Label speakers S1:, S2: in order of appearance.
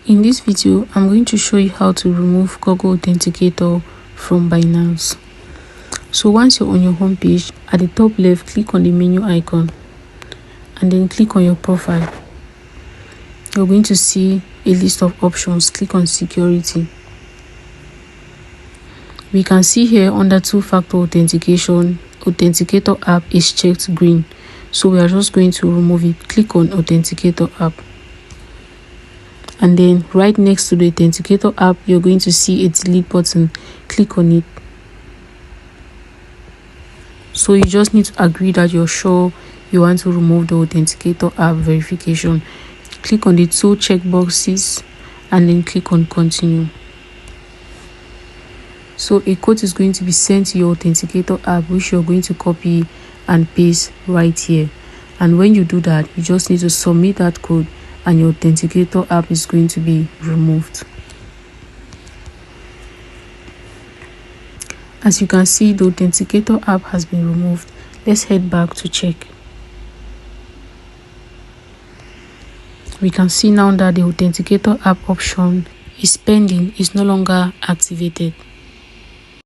S1: In this video, I'm going to show you how to remove Google Authenticator from Binance. So once you're on your home page, at the top left, click on the menu icon and then click on your profile. You're going to see a list of options. Click on security. We can see here under two-factor authentication, Authenticator app is checked green. So we are just going to remove it. Click on Authenticator app. And then right next to the Authenticator app, you're going to see a delete button. Click on it. So you just need to agree that you're sure you want to remove the Authenticator app verification. Click on the two checkboxes and then click on continue. So a code is going to be sent to your Authenticator app, which you're going to copy and paste right here. And when you do that, you just need to submit that code and your Authenticator app is going to be removed. As you can see, the Authenticator app has been removed. Let's head back to check. We can see now that the Authenticator app option is pending, is no longer activated.